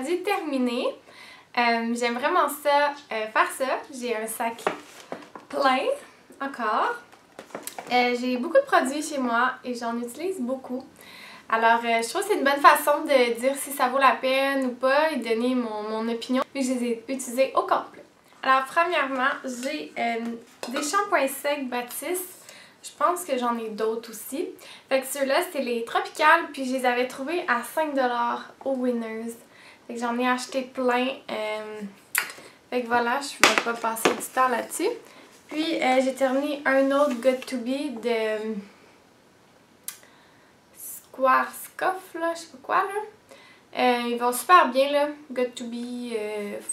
produits terminés. J'aime vraiment ça, faire ça. J'ai un sac plein encore. J'ai beaucoup de produits chez moi et j'en utilise beaucoup. Alors, je trouve que c'est une bonne façon de dire si ça vaut la peine ou pas et donner mon opinion. Puis je les ai utilisés au complet. Alors, premièrement, j'ai des shampoings secs Batiste. Je pense que j'en ai d'autres aussi. Fait que ceux-là, c'était les tropicales, puis je les avais trouvés à 5$ au Winners. Fait que j'en ai acheté plein. Fait que voilà, je vais pas passer du temps là-dessus. Puis, j'ai terminé un autre Good To Be de Schwarzkopf, là, je sais pas quoi, là. Ils vont super bien, là. Good To Be,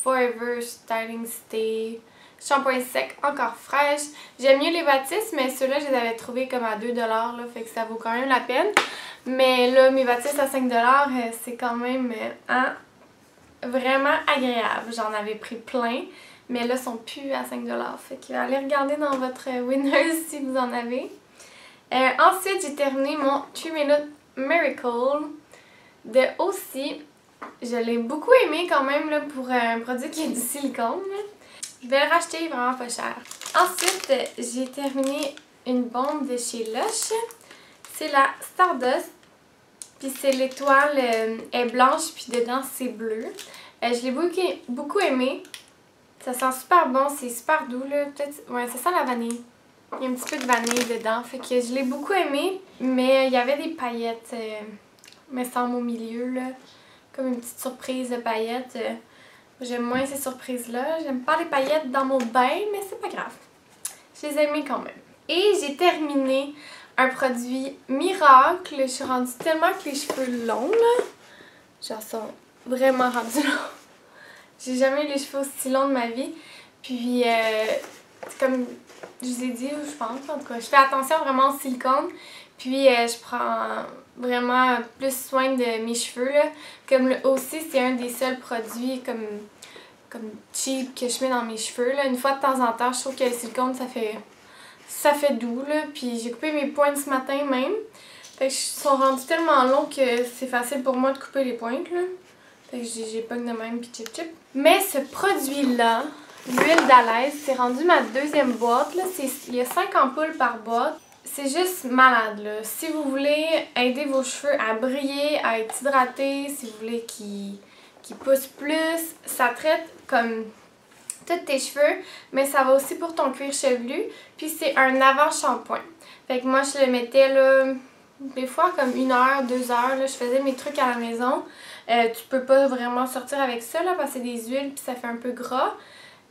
Forever Styling Stay, shampoing sec, encore fraîche. J'aime mieux les Batiste, mais ceux-là, je les avais trouvés comme à 2$, là, fait que ça vaut quand même la peine. Mais là, mes Batiste à 5$, c'est quand même vraiment agréable. J'en avais pris plein, mais là, ils sont plus à 5$. Fait que allez regarder dans votre Winners si vous en avez. Ensuite, j'ai terminé mon 3 Minute Miracle de aussi. Je l'ai beaucoup aimé quand même là, pour un produit qui est du silicone. Je vais le racheter vraiment pas cher. Ensuite, j'ai terminé une bombe de chez Lush. C'est la Stardust. Puis c'est l'étoile est blanche puis dedans c'est bleu. Je l'ai beaucoup aimé. Ça sent super bon, c'est super doux là. Peut-être, ouais, ça sent la vanille. Il y a un petit peu de vanille dedans, fait que je l'ai beaucoup aimé, mais il y avait des paillettes, me semble, au milieu, là, comme une petite surprise de paillettes. J'aime moins ces surprises-là. J'aime pas les paillettes dans mon bain, mais c'est pas grave. Je les ai aimées quand même. Et j'ai terminé un produit miracle. Je suis rendue tellement avec les cheveux longs, là. Genre, sont vraiment rendus longs. J'ai jamais eu les cheveux aussi longs de ma vie. Puis, comme je vous ai dit, je pense, en tout cas, je fais attention vraiment au silicone. Puis, je prends vraiment plus soin de mes cheveux, là. Comme aussi, c'est un des seuls produits comme cheap que je mets dans mes cheveux, là. Une fois de temps en temps, je trouve que le silicone, ça fait doux, là. Puis, j'ai coupé mes pointes ce matin même. Fait que ils sont rendus tellement longs que c'est facile pour moi de couper les pointes, là. Fait que j'ai pas de même, puis chip chip. Mais ce produit-là, l'huile d'alaise, c'est rendu ma deuxième boîte, là. Il y a 5 ampoules par boîte. C'est juste malade, là. Si vous voulez aider vos cheveux à briller, à être hydratés, si vous voulez qu'ils poussent plus, ça traite comme tous tes cheveux, mais ça va aussi pour ton cuir chevelu. Puis c'est un avant-shampoing. Fait que moi, je le mettais, là, des fois comme 1 heure, 2 heures, là. Je faisais mes trucs à la maison. Tu peux pas vraiment sortir avec ça, là, parce que c'est des huiles, puis ça fait un peu gras.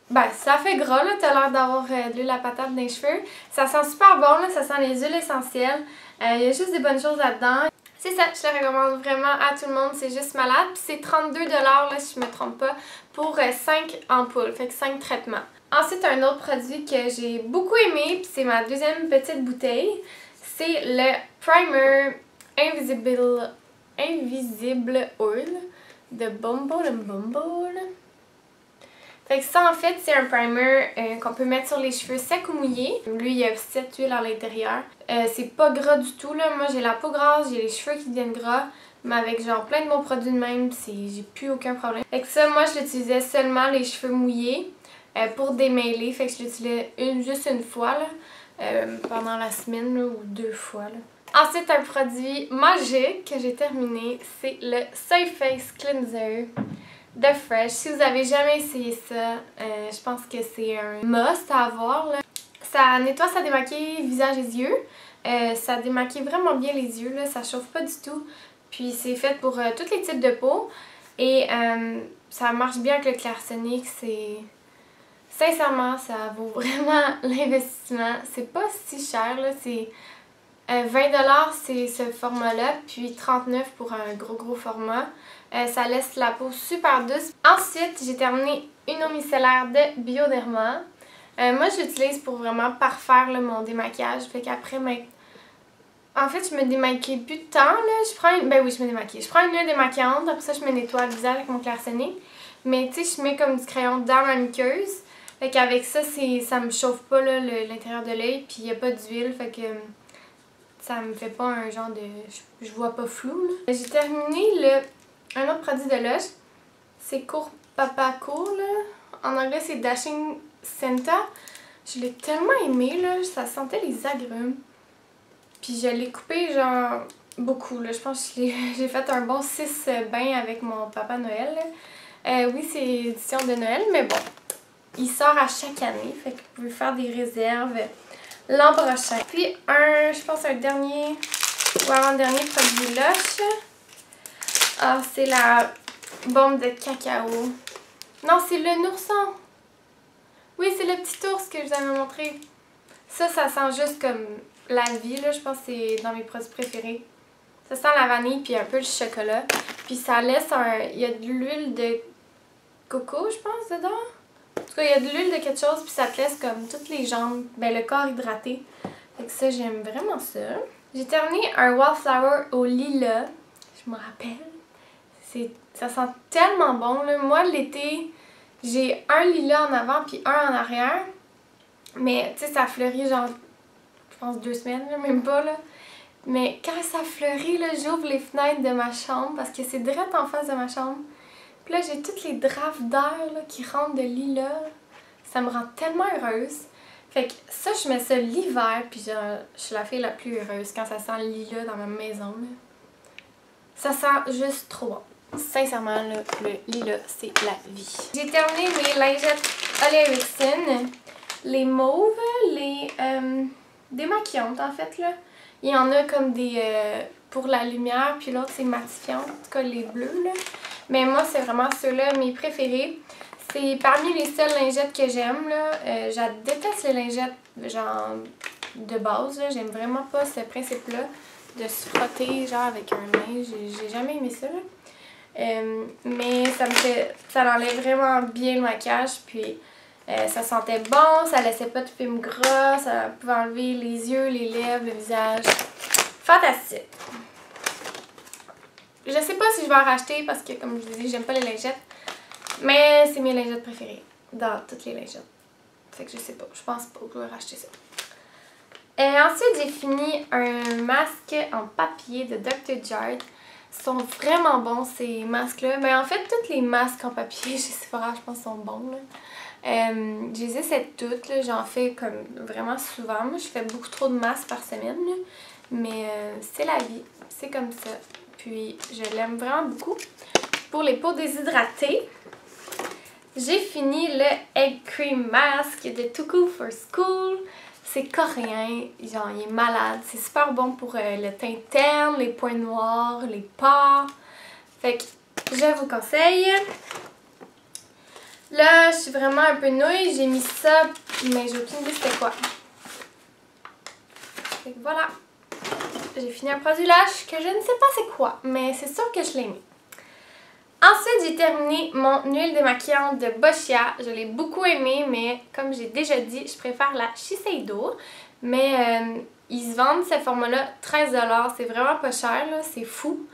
Ben, ça fait gras, là, t'as l'air d'avoir de l'huile à patate dans les cheveux. Ça sent super bon, là, ça sent les huiles essentielles. Il y a juste des bonnes choses là-dedans. C'est ça, je le recommande vraiment à tout le monde, c'est juste malade. Puis c'est 32$, là, si je me trompe pas, pour 5 ampoules, fait que 5 traitements. Ensuite, un autre produit que j'ai beaucoup aimé, puis c'est ma deuxième petite bouteille, c'est le Primer Invisible Oil de Bumble & Bumble. Fait que ça, en fait, c'est un primer qu'on peut mettre sur les cheveux secs ou mouillés. Lui, il y a 7 huiles à l'intérieur. C'est pas gras du tout, là. Moi, j'ai la peau grasse, j'ai les cheveux qui deviennent gras. Mais avec genre plein de bons produits de même, j'ai plus aucun problème. Fait que ça, moi, je l'utilisais seulement les cheveux mouillés pour démêler. Fait que je l'utilisais juste une fois, là, pendant la semaine, là, ou 2 fois, là. Ensuite, un produit magique que j'ai terminé, c'est le Safe Face Cleanser de Fresh. Si vous avez jamais essayé ça, je pense que c'est un must à avoir, là. Ça nettoie, ça démaquille visage et yeux. Ça démaquille vraiment bien les yeux, là. Ça chauffe pas du tout. Puis c'est fait pour tous les types de peau. Et ça marche bien avec le Clarsonic. Sincèrement, ça vaut vraiment l'investissement. C'est pas si cher, là. C'est 20$, c'est ce format-là, puis 39$ pour un gros format. Ça laisse la peau super douce. Ensuite, j'ai terminé une eau micellaire de Bioderma. Moi, je l'utilise pour vraiment parfaire là, mon démaquillage. Fait qu'après, en fait, je me démaquille plus de temps. Là. Ben oui, je me démaquille. Je prends une huile démaquillante, après ça, je me nettoie le visage avec mon Clarsonic. Mais tu sais, je mets comme du crayon dans ma muqueuse. Fait qu'avec ça, ça me chauffe pas l'intérieur de l'œil, puis il n'y a pas d'huile. Fait que ça me fait pas un genre de... Je vois pas flou, là. J'ai terminé un autre produit de Lush. C'est court papa court, là. En anglais, c'est Dashing Santa. Je l'ai tellement aimé, là. Ça sentait les agrumes. Puis je l'ai coupé, genre, beaucoup, là. Je pense que j'ai fait un bon 6 bains avec mon papa Noël, là. Oui, c'est édition de Noël, mais bon. Il sort à chaque année, fait que vous pouvez faire des réserves l'an prochain. Puis je pense un dernier, ou avant-dernier produit Lush. Ah, c'est la bombe de cacao. Non, c'est le nourson. Oui, c'est le petit ours que je vous avais montré. Ça sent juste comme la vie, là. Je pense que c'est dans mes produits préférés. Ça sent la vanille puis un peu le chocolat. Puis ça laisse il y a de l'huile de coco, je pense, dedans. En tout cas, il y a de l'huile de quelque chose, puis ça te laisse comme toutes les jambes, ben le corps hydraté. Fait que ça, j'aime vraiment ça. J'ai terminé un Wallflower au lilas. Je me rappelle. Ça sent tellement bon, là. Moi, l'été, j'ai un lilas en avant puis un en arrière. Mais, tu sais, ça fleurit genre, je pense 2 semaines, là, même pas, là. Mais quand ça fleurit, là, j'ouvre les fenêtres de ma chambre parce que c'est direct en face de ma chambre. Puis là, j'ai toutes les drafts d'air qui rentrent de lilas. Ça me rend tellement heureuse. Fait que ça, je mets ça l'hiver, puis genre, je suis la fille la plus heureuse quand ça sent le lilas dans ma maison, là. Ça sent juste trop bon. Sincèrement, là, le lilas, c'est la vie. J'ai terminé mes lingettes Holly Erickson. Les mauves, les démaquillantes, en fait, là. Il y en a comme des pour la lumière, puis l'autre, c'est matifiant. En tout cas, les bleus, là. Mais moi, c'est vraiment ceux-là, mes préférés. C'est parmi les seules lingettes que j'aime, là. Je déteste les lingettes, genre, de base, là. J'aime vraiment pas ce principe-là de se frotter, genre, avec un linge. J'ai jamais aimé ça, là. Mais ça enlève vraiment bien le maquillage, puis ça sentait bon, ça laissait pas de film gras, ça pouvait enlever les yeux, les lèvres, le visage. Fantastique! Je sais pas si je vais en racheter parce que, comme je vous dis, j'aime pas les lingettes. Mais c'est mes lingettes préférées dans toutes les lingettes. Fait que je sais pas, je pense pas que je vais racheter ça. Et ensuite, j'ai fini un masque en papier de Dr. Jart. Ils sont vraiment bons ces masques-là. Mais en fait, tous les masques en papier chez Sephora, je pense, sont bons, là. Je les essaie toutes, là. J'en fais comme vraiment souvent. Moi, je fais beaucoup trop de masques par semaine, là. Mais c'est la vie, c'est comme ça. Puis, je l'aime vraiment beaucoup. Pour les peaux déshydratées, j'ai fini le Egg Cream Mask de Too Cool for School. C'est coréen, genre il est malade. C'est super bon pour le teint terne, les points noirs, les pores. Fait que je vous conseille. Là, je suis vraiment un peu nouille. J'ai mis ça, mais j'ai aucune idée c'était quoi. Fait que voilà. J'ai fini un produit Lush que je ne sais pas c'est quoi, mais c'est sûr que je l'ai mis. Ensuite, j'ai terminé mon huile démaquillante de Boscia. Je l'ai beaucoup aimée, mais comme j'ai déjà dit, je préfère la Shiseido. Mais ils se vendent ce format-là 13 $. C'est vraiment pas cher, là, c'est fou.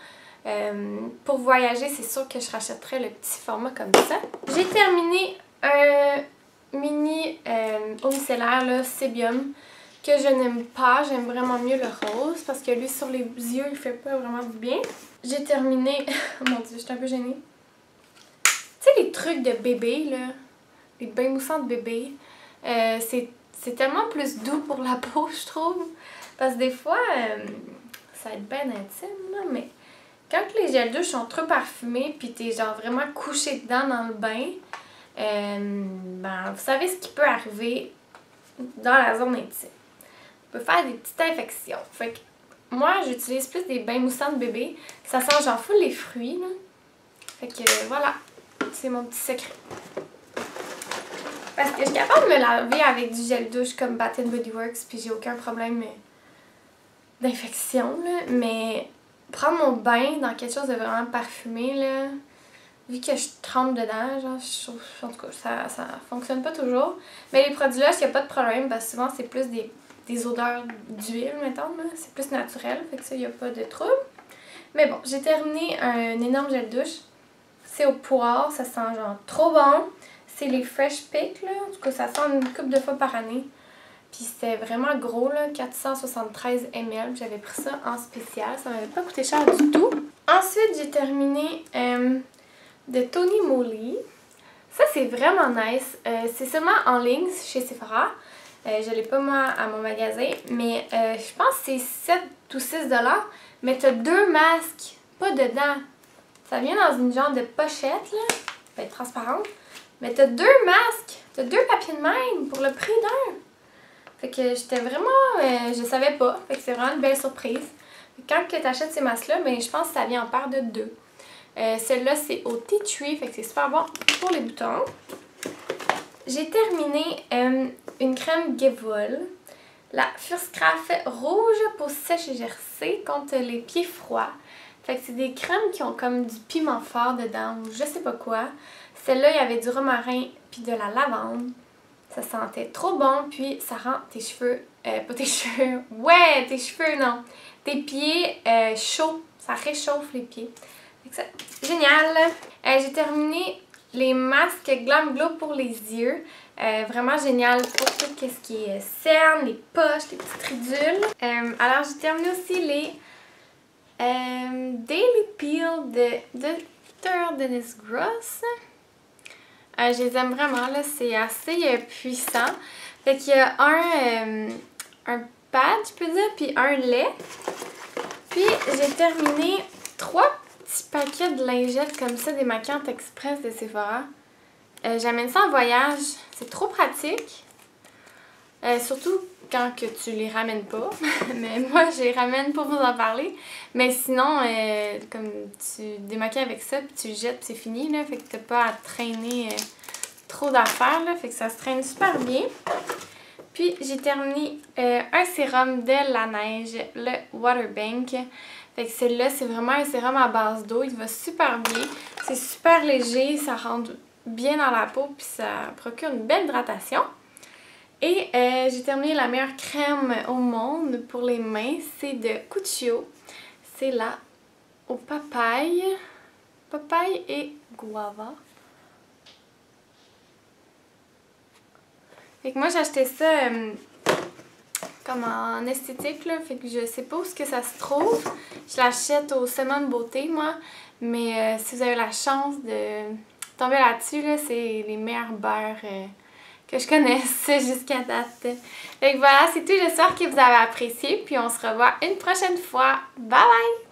Pour voyager, c'est sûr que je rachèterais le petit format comme ça. J'ai terminé un mini eau micellaire, là, Sebium, que je n'aime pas. J'aime vraiment mieux le rose parce que lui, sur les yeux, il fait pas vraiment du bien. J'ai terminé... Mon Dieu, je suis un peu gênée. Tu sais, les trucs de bébé, là, les bains moussants de bébé, c'est tellement plus doux pour la peau, je trouve. Parce que des fois, ça va être bien intime, là, mais quand les gels douche sont trop parfumés, puis t'es genre vraiment couché dedans dans le bain, ben, vous savez ce qui peut arriver dans la zone intime. On peut faire des petites infections. Fait que moi, j'utilise plus des bains moussants de bébé. Ça sent genre full les fruits, là. Fait que voilà, c'est mon petit secret. Parce que je suis capable de me laver avec du gel douche comme Bath Body Works, puis j'ai aucun problème d'infection, là. Mais prendre mon bain dans quelque chose de vraiment parfumé, là, vu que je trempe dedans, genre, je trouve, en tout cas, ça fonctionne pas toujours. Mais les produits là, il n'y a pas de problème, parce que souvent, c'est plus des odeurs d'huile, mettons, là. C'est plus naturel, fait que ça, il n'y a pas de trouble. Mais bon, j'ai terminé un énorme gel douche. C'est au poire, ça sent genre trop bon. C'est les Fresh Pick, là. En tout cas, ça sent une couple de fois par année. Puis c'était vraiment gros, là, 473 ml. J'avais pris ça en spécial, ça m'avait pas coûté cher du tout. Ensuite, j'ai terminé de Tony Moly. Ça, c'est vraiment nice. C'est seulement en ligne chez Sephora. Je l'ai pas moi à mon magasin, mais je pense que c'est 7 ou 6 $. Mais t'as 2 masques, pas dedans. Ça vient dans une genre de pochette, là. Ça peut être transparente. Mais t'as 2 masques, t'as 2 papiers de même pour le prix d'un. Fait que j'étais vraiment, je savais pas. Fait que c'est vraiment une belle surprise. Quand tu achètes ces masques-là, ben, je pense que ça vient en paire de 2. Celle-là, c'est au Tea Tree, fait que c'est super bon pour les boutons. J'ai terminé une crème Gevol, la First Craft rouge pour sèche et gercer contre les pieds froids. Fait que c'est des crèmes qui ont comme du piment fort dedans ou je sais pas quoi. Celle-là, il y avait du romarin puis de la lavande. Ça sentait trop bon, puis ça rend tes cheveux, pas tes cheveux, ouais, tes cheveux, non, tes pieds chauds. Ça réchauffe les pieds. Génial! J'ai terminé les masques Glam Glow pour les yeux. Vraiment génial pour tout ce qui est cernes, les poches, les petites ridules. Alors j'ai terminé aussi les Daily Peel de Dr. Dennis Gross. Je les aime vraiment, là, c'est assez puissant. Fait qu'il y a un pad, je peux dire, puis un lait. Puis j'ai terminé 3 petits paquets de lingettes comme ça, des maquillantes express de Sephora. J'amène ça en voyage, c'est trop pratique. Surtout quand que tu les ramènes pas. Mais moi, je les ramène pour vous en parler. Mais sinon, comme tu démaquilles avec ça, puis tu le jettes, puis c'est fini, là. Fait que t'as pas à traîner trop d'affaires, là. Fait que ça se traîne super bien. Puis, j'ai terminé un sérum de la neige, le Waterbank. Fait que celui-là, c'est vraiment un sérum à base d'eau. Il va super bien. C'est super léger, ça rentre bien dans la peau, puis ça procure une belle hydratation. Et j'ai terminé la meilleure crème au monde pour les mains. C'est de Cuccio. C'est la au papaye. Papaye et guava. Fait que moi j'ai acheté ça comme en esthétique là. Fait que je sais pas où est-ce que ça se trouve. Je l'achète au Simone Beauté moi. Mais si vous avez la chance de tomber là-dessus, là, c'est les meilleurs beurres que je connaisse jusqu'à date. Fait que voilà, c'est tout. J'espère que vous avez apprécié. Puis on se revoit une prochaine fois. Bye bye!